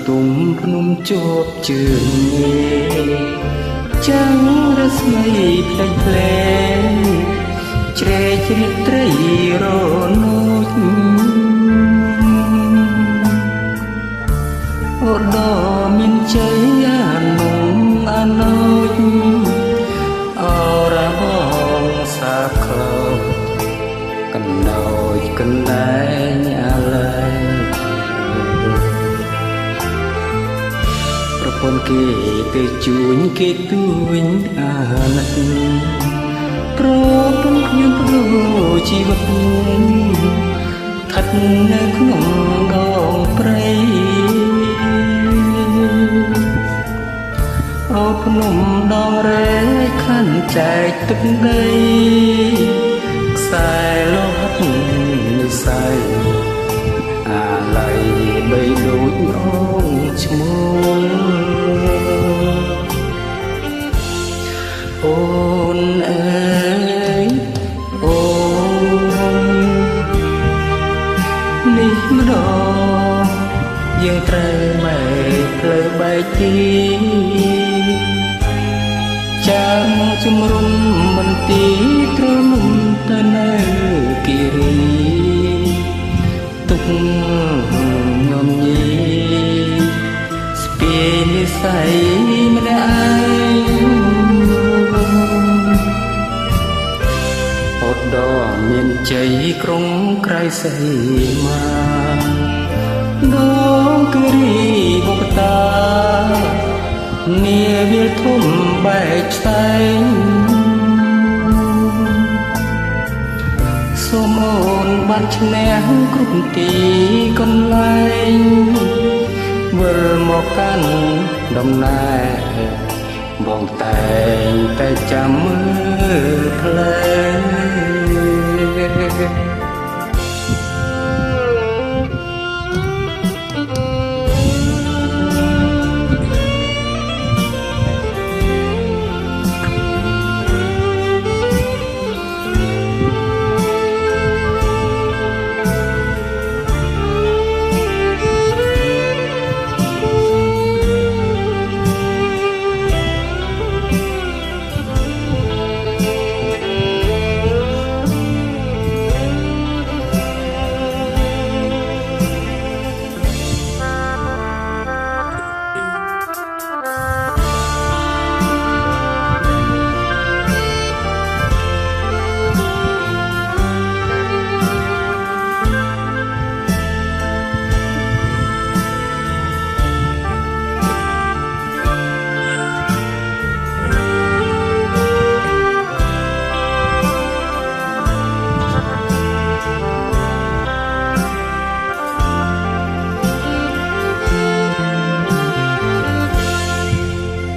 ទុំភ្នំជាប់ជើងចាំងរស្មីផ្លេចផ្លែជ្រែកជ្រៀតត្រីរនោចអូដមានជ័យអានុងអាណូចអរបងសាខោកណ្ដោចកណ្ដែងអាឡែប្រពន្ធគេទៅជួញគេទួញអាណិតប្រពន្ធខ្ញុំបដូរជីវិតស្ថិតនៅក្នុងដងព្រៃអូភ្នំដងរែកខាន់ចែកទឹកដីខ្សែលោហិតនិស័យអាឡ័យបីដូចអូនឈ្មោះអូនអើយអូននេះម្ដងយើងត្រូវបែកផ្លូវបែកទីចាំជំរុំមន្ទីរត្រលំទៅនៅគិរីទុកញោមញីស្ពាយនិស័យម្នាក់ឯងអត់ដល់មានជ័យក្រុងក្រៃសីមាដងគិរីបុកតានាវាលធំបែកស្តែងសូមអូនបានឈ្នះគ្រប់ទីកន្លែងវិលមកកាន់ដំណើរបងតែងតែចាំមើលផ្លែ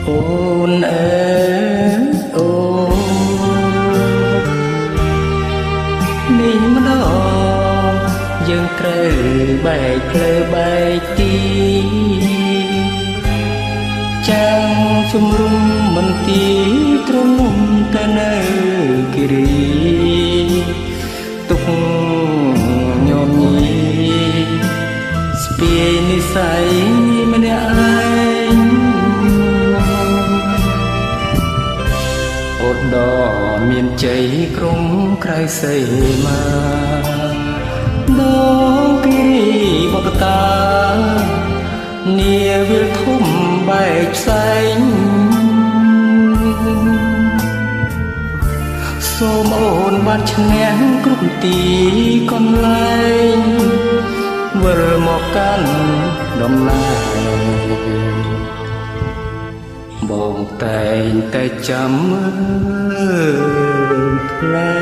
អូនអើយអូនេះម្ដងយើងត្រូវបែកផ្លូវបែកទីចាំជំរុំមន្ទីរត្រលំទៅនៅគិរីទុកញោមញីស្ពាយនិស័យម្នាក់ឯងអូដមានជ័យក្រុងក្រៃសីមាដងគិរីបុកតានាវាលធំបែកផ្សែងសូមអូនបានឈ្នះគ្រប់ទីកន្លែងវិលមកកាន់ដំណើរបងតែងតែចាំមើលផ្លែ